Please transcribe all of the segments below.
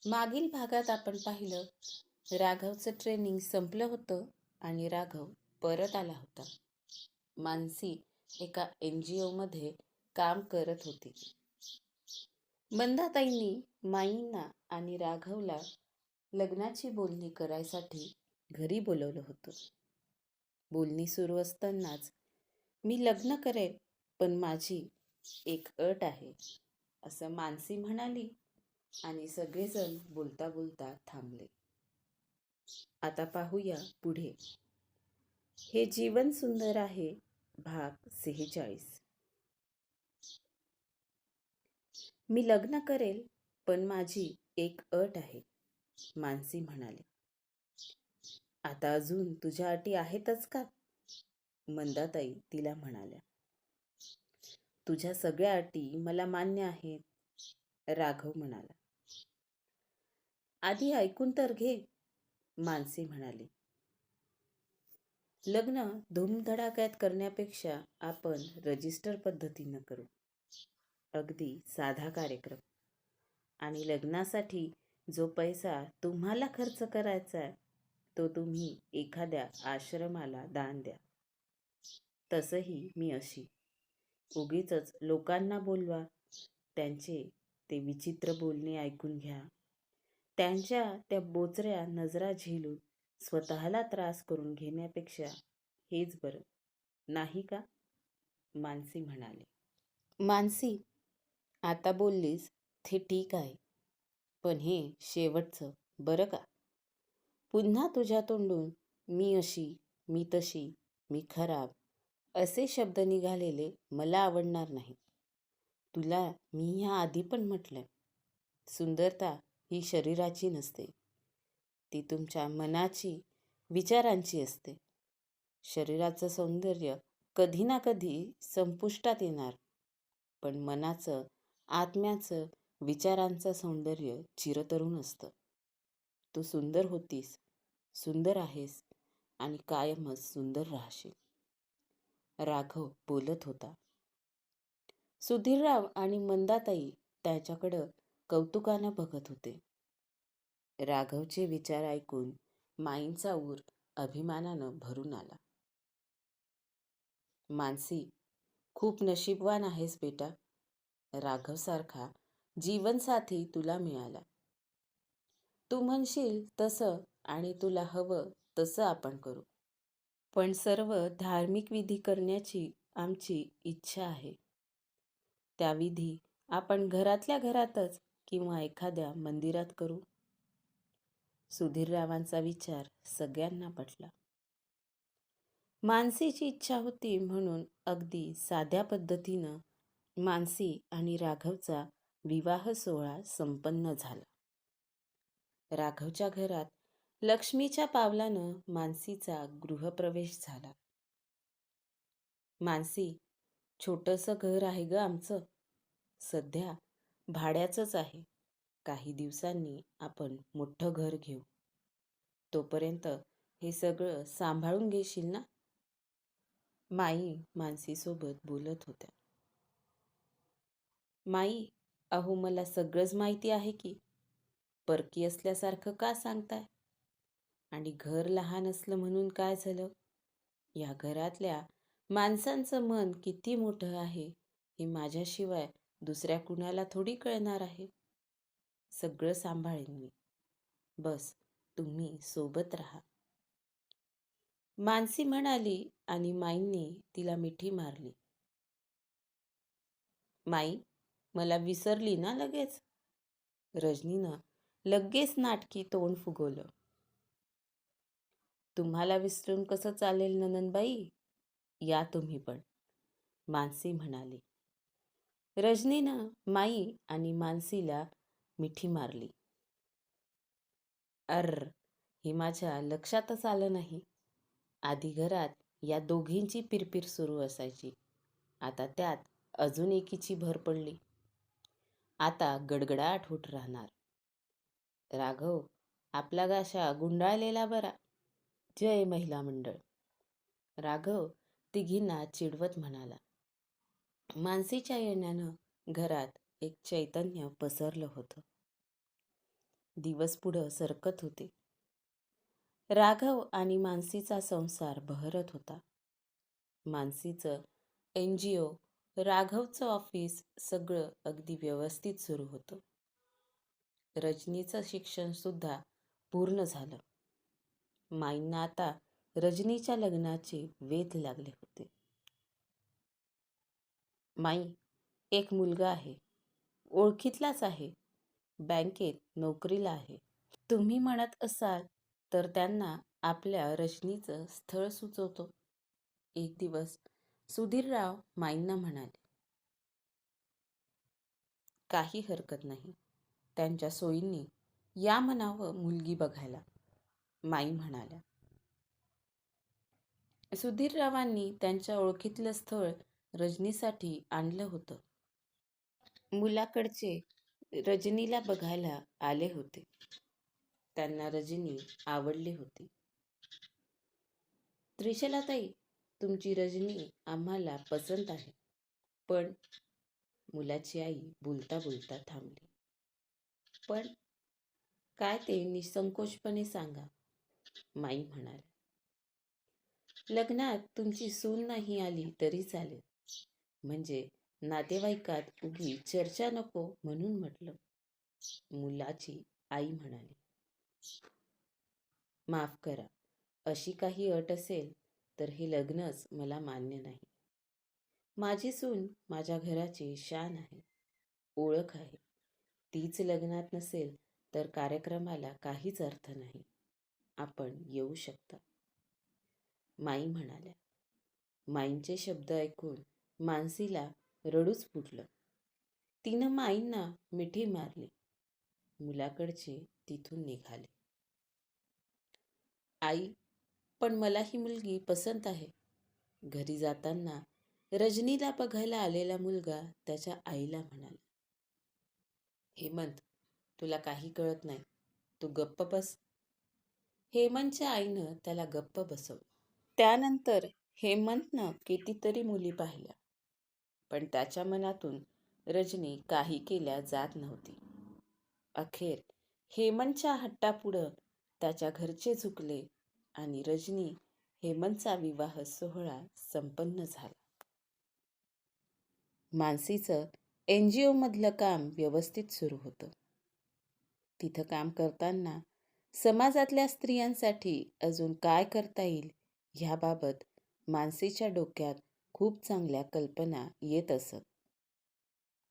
मागील भागात आपण पाहिलं, राघवचं ट्रेनिंग संपलं होतं आणि राघव परत आला होता. मानसी एका NGO मध्ये काम करत होती. मंदाताईंनी माईंना आणि राघवला लग्नाची बोलणी करायसाठी घरी बोलवलं होतं. बोलणी सुरू असतानाच, मी लग्न करेन, पण माझी एक अट आहे, असं मानसी म्हणाली आणि सगळेजण बोलता बोलता थांबले. आता पाहूया पुढे. हे जीवन सुंदर आहे, भाग 46. मी लग्न करेल, पण माझी एक अट आहे, मानसी म्हणाली. आता अजून तुझ्या अटी आहेतच का? मंदाताई तिला म्हणाल्या. तुझ्या सगळ्या अटी मला मान्य आहेत, राघव म्हणाला. आधी ऐकून तर घे, मानसी म्हणाली. लग्न धूमधडाक्यात करण्यापेक्षा आपण रजिस्टर पद्धतीनं करू. अगदी साधा कार्यक्रम. आणि लग्नासाठी जो पैसा तुम्हाला खर्च करायचा आहे, तो तुम्ही एखाद्या आश्रमाला दान द्या. तसंही मी अशी. उगीचच लोकांना बोलवा, त्यांचे ते विचित्र बोलणे ऐकून घ्या, त्यांच्या त्या बोचऱ्या नजरा झेलून स्वतःला त्रास करून घेण्यापेक्षा हेच बरं, नाही का? मानसी म्हणाली. मानसी, आता बोललीस ते ठीक आहे, पण हे शेवटचं बरं का? पुन्हा तुझ्या तोंडून मी अशी, मी तशी, मी खराब असे शब्द निघालेले मला आवडणार नाहीत. तुला मी ह्या आधी पण म्हटलंय, सुंदरता ही शरीराची नसते, ती तुमच्या मनाची, विचारांची असते. शरीराचं सौंदर्य कधी ना कधी संपुष्टात येणार, पण मनाचं, आत्म्याचं, विचारांचं सौंदर्य चिरतरुण असतं. तू सुंदर होतीस, सुंदर आहेस आणि कायमच सुंदर राहशील, राघव बोलत होता. सुधीरराव आणि मंदाताई त्याच्याकडं कौतुकानं बघत होते. राघवचे विचार ऐकून माईंचा ऊर अभिमानानं भरून आला. मानसी, खूप नशीबवान आहेस बेटा, राघवसारखा जीवनसाथी तुला मिळाला. तू म्हणशील तसं आणि तुला हवं तसं आपण करू, पण सर्व धार्मिक विधी करण्याची आमची इच्छा आहे. त्या विधी आपण घरातल्या घरातच किंवा एखाद्या मंदिरात करू. सुधीररावांचा विचार सगळ्यांना पटला. मानसीची इच्छा होती म्हणून अगदी साध्या पद्धतीनं मानसी आणि राघवचा विवाह सोहळा संपन्न झाला. राघवच्या घरात लक्ष्मीच्या पावलानं मानसीचा गृहप्रवेश झाला. मानसी, छोटंसं घर आहे ग आमचं. सध्या भाड्याचंच आहे. काही दिवसांनी आपण मोठं घर घेऊ. तोपर्यंत हे सगळं सांभाळून घेशील ना? माई मानसीसोबत बोलत होत्या. माई, अहो मला सगळंच माहिती आहे की. परकी असल्यासारखं का सांगताय? आणि घर लहान असलं म्हणून काय झालं? या घरातल्या माणसांचं मन किती मोठं आहे हे माझ्याशिवाय दुसऱ्या कुणाला थोडी कळणार आहे. सगळं सांभाळेन मी. बस तुम्ही सोबत राहा, मानसी म्हणाली आणि माईंनी तिला मिठी मारली. माई, मला विसरली ना लगेच? रजनीनं लगेच नाटकी तोंड फुगवलं. तुम्हाला विसरून कसं चालेल ननंदबाई? या तुम्ही पण, मानसी म्हणाली. रजनीनं माई आणि मानसीला मिठी मारली. हे माझ्या लक्षातच आलं नाही. आधी घरात या दोघींची पिरपिर सुरू असायची, आता त्यात अजून एकीची भर पडली. आता गडगडाट होत राहणार. राघव, आपला गाशा गुंडाळलेला बरा. जय महिला मंडळ, राघव तिघींना चिडवत म्हणाला. मानसीच्या येण्यानं घरात एक चैतन्य पसरलं होतं. दिवस पुढं सरकत होते. राघव आणि मानसीचा संसार बहरत होता. मानसीचं NGO, राघवचं ऑफिस सगळं अगदी व्यवस्थित सुरू होतं. रजनीचं शिक्षण सुद्धा पूर्ण झालं. माईंना आता रजनीच्या लग्नाचे वेध लागले होते. माई, एक मुलगा आहे, ओळखीतलाच आहे, बँकेत नोकरीला आहे. तुम्ही म्हणत असाल तर त्यांना आपल्या रजनीचं स्थळ सुचवतो. एक दिवस सुधीरराव माईंना म्हणाले. काही हरकत नाही, त्यांच्या सोयींनी या म्हणावं मुलगी बघायला, माई म्हणाल्या. सुधीररावांनी त्यांच्या ओळखीतलं स्थळ रजनीसाठी आणलं होतं. मुलाकडचे रजनीला बघायला आले होते. त्यांना रजनी आवडली होती. त्रिशलाताई, तुमची रजनी आम्हाला पसंत आहे. पण मुलाची आई बोलता बोलता थांबली. पण काय ते निसंकोचपणे सांगा, माई म्हणाले. लग्नात तुमची सून नाही आली तरी चालेल, म्हणजे नातेवाईकात उगी चर्चा नको म्हणून म्हटलं, मुलाची आई म्हणाली. माफ करा, अशी काही अट असेल तर हे लग्नच मला मान्य नाही. माझी सून माझ्या घराची शान आहे, ओळख आहे. तीच लग्नात नसेल तर कार्यक्रमाला काहीच अर्थ नाही. आपण येऊ शकता, माई म्हणाल्या. माईंचे शब्द ऐकून मानसीला रडूच फुटलं. तिनं माईंना मिठी मारली. मुलाकडचे तिथून निघाले. आई, पण मला ही मुलगी पसंत आहे. घरी जाताना रजनीला बघायला आलेला मुलगा त्याच्या आईला म्हणाला. हेमंत, तुला काही कळत नाही, तू गप्प बस. हेमंतच्या आईनं त्याला गप्प बसवलं. त्यानंतर हेमंतनं कितीतरी मुली पाहिल्या, पण त्याच्या मनातून रजनी काही केल्या जात नव्हती. अखेर हेमंतच्या हट्टापुढं त्याच्या घरचे झुकले आणि रजनी हेमंतचा विवाह सोहळा संपन्न झाला. मानसीचं NGO मधलं काम व्यवस्थित सुरू होतं. तिथं काम करताना समाजातल्या स्त्रियांसाठी अजून काय करता येईल ह्याबाबत मानसीच्या डोक्यात खूप चांगल्या कल्पना येत असत.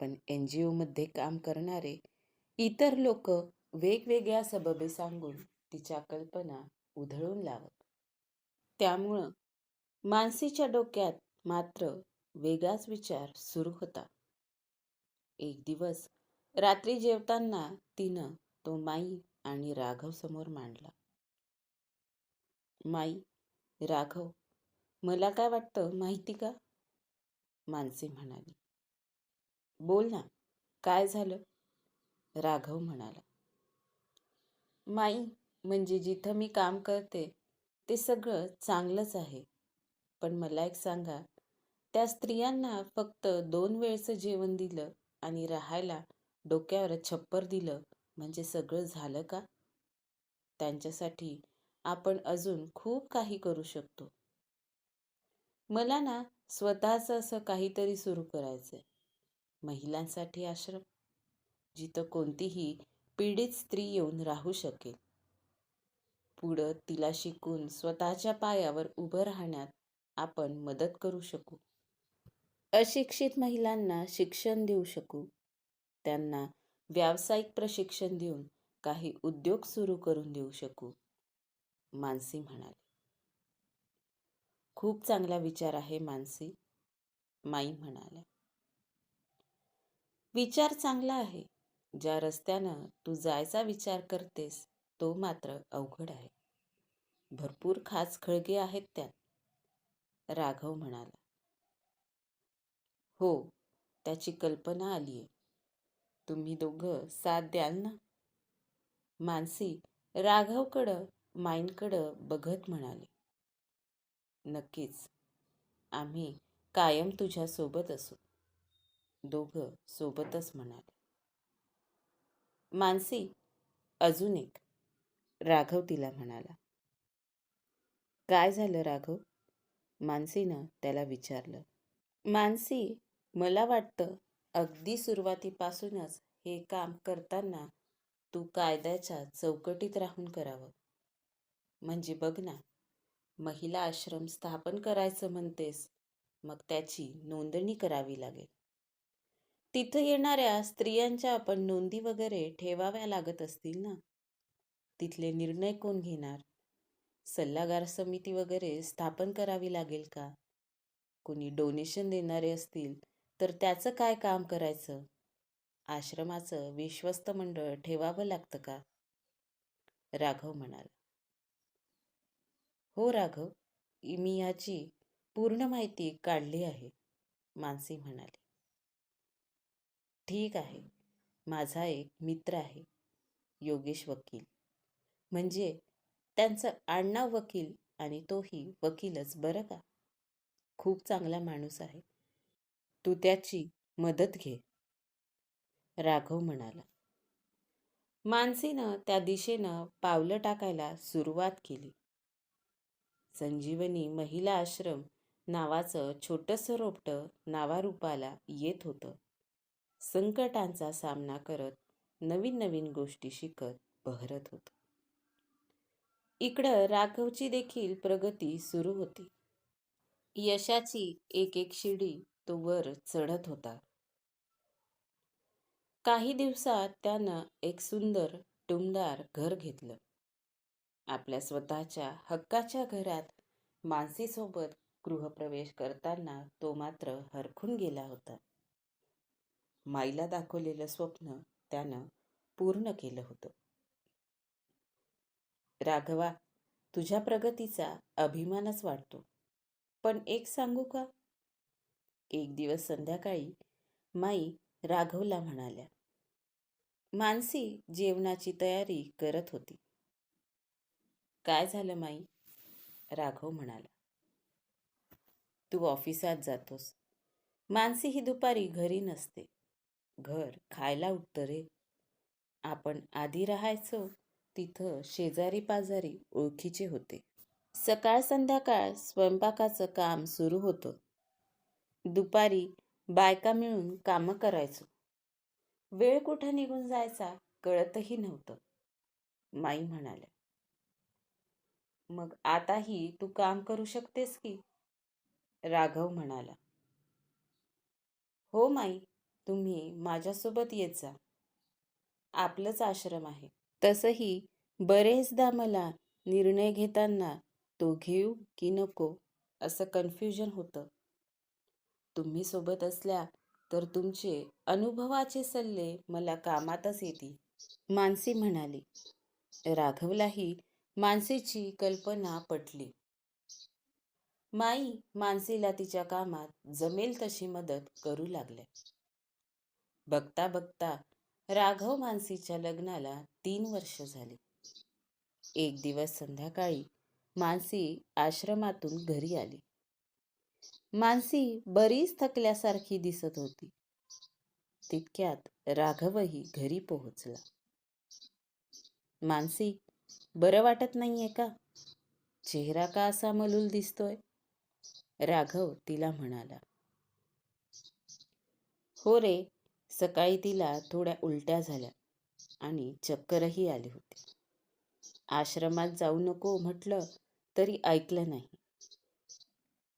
पण NGO मध्ये काम करणारे इतर लोक वेगवेगळ्या सबबे सांगून तिच्या कल्पना उधळून लावत. त्यामुळं मानसीच्या डोक्यात मात्र वेगळाच विचार सुरू होता. एक दिवस रात्री जेवताना तिनं तो माई आणि राघव समोर मांडला. माई, राघव, मला काय वाटतं माहिती का? मानसी म्हणाली. बोल ना, काय झालं? राघव म्हणाला. माई, म्हणजे जिथं मी काम करते ते सगळं चांगलंच आहे, पण मला एक सांगा, त्या स्त्रियांना फक्त 2 वेळचं जेवण दिलं आणि राहायला डोक्यावर छप्पर दिलं म्हणजे सगळं झालं का? त्यांच्यासाठी आपण अजून खूप काही करू शकतो. मला ना स्वतःचं असं काहीतरी सुरू करायचंय. महिलांसाठी आश्रम, जिथं कोणतीही पीडित स्त्री येऊन राहू शकेल. पुढं तिला शिकून स्वतःच्या पायावर उभं राहण्यात आपण मदत करू शकू. अशिक्षित महिलांना शिक्षण देऊ शकू. त्यांना व्यावसायिक प्रशिक्षण देऊन काही उद्योग सुरू करून देऊ शकू, मानसी म्हणाली. खूप चांगला विचार आहे मानसी, माई म्हणाल्या. विचार चांगला आहे. ज्या रस्त्यानं तू जायचा विचार करतेस तो मात्र अवघड आहे. भरपूर खाचखळगे आहेत त्यात, राघव म्हणाला. हो, त्याची कल्पना आलीये. तुम्ही दोघं साथ द्याल ना? मानसी राघवकडं माईंकडं बघत म्हणाली. नक्कीच, आम्ही कायम तुझ्या सोबत असू, दोघं सोबतच म्हणाले. मानसी, अजून एक, राघव तिला म्हणाला. काय झालं राघव? मानसीनं त्याला विचारलं. मानसी, मला वाटतं अगदी सुरुवातीपासूनच हे काम करताना तू कायद्याच्या चौकटीत राहून करावं. म्हणजे बघ ना, महिला आश्रम स्थापन करायचं म्हणतेस, मग त्याची नोंदणी करावी लागेल. तिथं येणाऱ्या स्त्रियांच्या पण नोंदी वगैरे ठेवाव्या लागत असतील ना. तिथले निर्णय कोण घेणार? सल्लागार समिती वगैरे स्थापन करावी लागेल का? कोणी डोनेशन देणारे असतील तर त्याचं काय काम करायचं? आश्रमाचं विश्वस्त मंडळ ठेवावं लागतं का? राघव म्हणाला. हो राघव, मी याची पूर्ण माहिती काढली आहे, मानसी म्हणाली. ठीक आहे. माझा एक मित्र आहे, योगेश वकील. म्हणजे त्यांचं आडनाव वकील आणि तोही वकीलच बरं का. खूप चांगला माणूस आहे. तू त्याची मदत घे, राघव म्हणाला. मानसीनं त्या दिशेनं पावलं टाकायला सुरुवात केली. संजीवनी महिला आश्रम नावाचं छोटंसं रोपटं नावारूपाला येत होतं. संकटांचा सामना करत, नवीन नवीन गोष्टी शिकत बहरत होतं. इकडं राघवची देखील प्रगती सुरू होती. यशाची एक एक शिडी तो वर चढत होता. काही दिवसात त्यानं एक सुंदर टुमदार घर घेतलं. आपल्या स्वतःच्या हक्काच्या घरात मानसीसोबत गृहप्रवेश करताना तो मात्र हरखून गेला होता. माईला दाखवलेलं स्वप्न त्यानं पूर्ण केलं होतं. राघवा, तुझ्या प्रगतीचा अभिमानच वाटतो. पण एक सांगू का? एक दिवस संध्याकाळी माई राघवला म्हणाल्या. मानसी जेवणाची तयारी करत होती. काय झालं माई? राघव म्हणाला. तू ऑफिसात जातोस. मानसी ही दुपारी घरी नसते. घर खायला उठतं रे. आपण आधी राहायचो तिथं शेजारी पाजारी ओळखीचे होते. सकाळ संध्याकाळ स्वयंपाकाचं काम सुरू होतं. दुपारी बायका मिळून कामं करायचो. वेळ कुठं निघून जायचा कळतही नव्हतं, माई म्हणाल्या. मग आताही तू काम करू शकतेस की? राघव म्हणाला. हो माई, तुम्ही माझ्यासोबत येत जा. आपलंच आश्रम आहे. तसंही बरेचदा मला निर्णय घेताना तो घेऊ की नको असं कन्फ्युजन होतं. तुम्ही सोबत असल्या तर तुमचे अनुभवाचे सल्ले मला कामातच येतील, मानसी म्हणाली. राघवलाही मानसीची कल्पना पटली. माई मानसीला तिच्या कामात जमेल तशी मदत करू लागल्या. बघता बघता राघव मानसीच्या लग्नाला 3 वर्ष झाली. एक दिवस संध्याकाळी मानसी आश्रमातून घरी आली. मानसी बरीच थकल्यासारखी दिसत होती. तितक्यात राघवही घरी पोहोचला. मानसी, बरं वाटत नाहीये का? चेहरा का असा मलूल दिसतोय? राघव तिला म्हणाला. हो रे, सकाळी तिला थोड्या उलट्या झाल्या आणि चक्करही आली होती. आश्रमात जाऊ नको म्हटलं तरी ऐकलं नाही.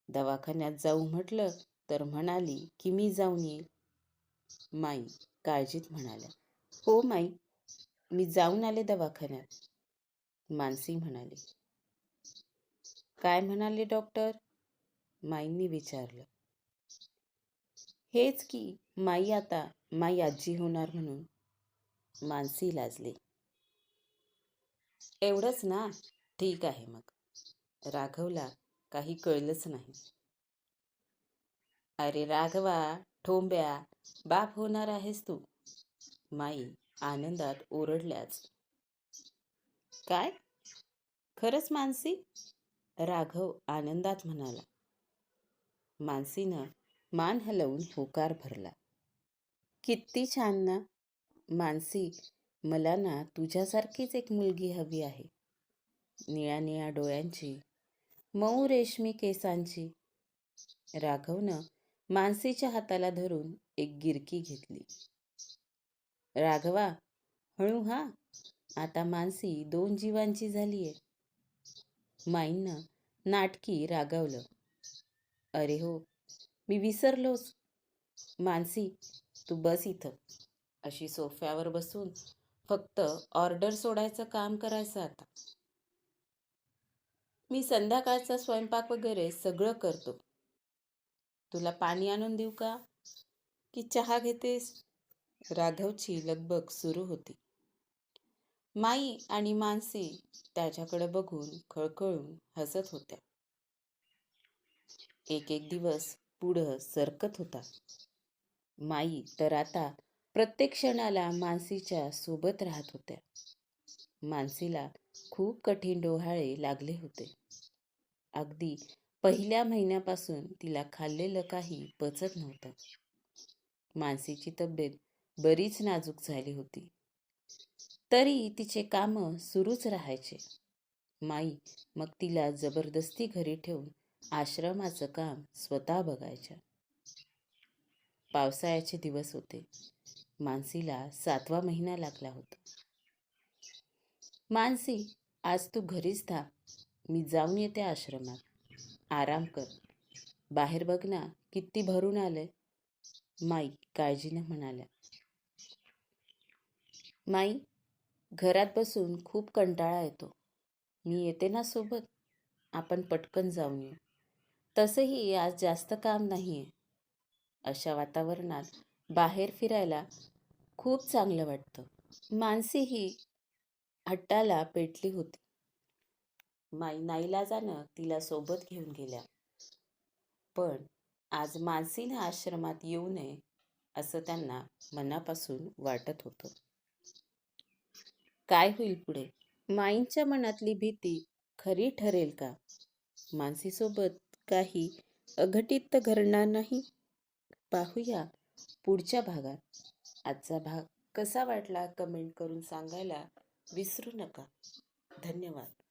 दवाखान्यात जाऊ म्हटलं तर म्हणाली की मी जाऊन येईल. माई काळजीत म्हणाल्या. हो माई, मी जाऊन आले दवाखान्यात, मानसी म्हणाली. काय म्हणाले डॉक्टर? माईंनी विचारलं. हेच की माई आता माई आजी होणार म्हणून, मानसी लाजली. एवढंच ना? ठीक आहे मग. राघवला काही कळलंच नाही. अरे राघवा, ठोंब्या, बाप होणार आहेस तू, माई आनंदात ओरडल्याच. काय? खरंच मानसी? राघव आनंदात म्हणाला. मानसीनं मान हलवून होकार भरला. किती छान ना? मानसी मला ना तुझ्यासारखीच एक मुलगी हवी आहे. निळ्या निळ्या डोळ्यांची, मऊ रेशमी केसांची. राघवनं मानसीच्या हाताला धरून एक गिरकी घेतली. राघवा, हळू हा. आता मानसी 2 जीवांची झालीये. माईंनं नाटकी रागावलं. अरे हो, मी विसरलोच. मानसी, तू बस इथं. अशी सोफ्यावर बसून फक्त ऑर्डर सोडायचं काम करायचं आता. मी संध्याकाळचा स्वयंपाक वगैरे सगळं करतो. तुला पाणी आणून देऊ का, की चहा घेतेस? राघवची लगबग सुरू होती. माई आणि मानसी त्याच्याकडे बघून खळखळून हसत होत्या. एक एक दिवस पुढं सरकत होता. माई तर आता प्रत्येक क्षणाला मानसीच्या सोबत राहत होत्या. मानसीला खूप कठीण डोहाळे लागले होते. अगदी पहिल्या महिन्यापासून तिला खाल्लेलं काही पचत नव्हतं. मानसीची तब्येत बरीच नाजूक झाली होती. तरी तिचे कामं सुरूच राहायचे. माई मग तिला जबरदस्ती घरी ठेवून आश्रमाचं काम स्वतः बघायच्या. पावसाळ्याचे दिवस होते. मानसीला 7वा महिना लागला होता. मानसी, आज तू घरीच थांब. मी जाऊन येते आश्रमात. आराम कर. बाहेर बघ ना, किती भरून आलंय. माई काळजीने म्हणाल्या. माई, घरात बसून खूप कंटाळा येतो. मी येते ना सोबत. आपण पटकन जाऊन येऊ. तसंही आज जास्त काम नाहीये. अशा वातावरणात बाहेर फिरायला खूप चांगलं वाटतं. मानसी ही हट्टाला पेटली होती. माई नाईलाजानं तिला सोबत घेऊन गेल्या. पण आज मानसीनं आश्रमात येऊ नये असं त्यांना मनापासून वाटत होतं. काय होईल पुढे? माईंच्या मनातली भीती खरी ठरेल का? मानसीसोबत काही अघटित तर घडणार नाही. पाहूया पुढच्या भागात. आजचा भाग कसा वाटला कमेंट करून सांगायला विसरू नका. धन्यवाद.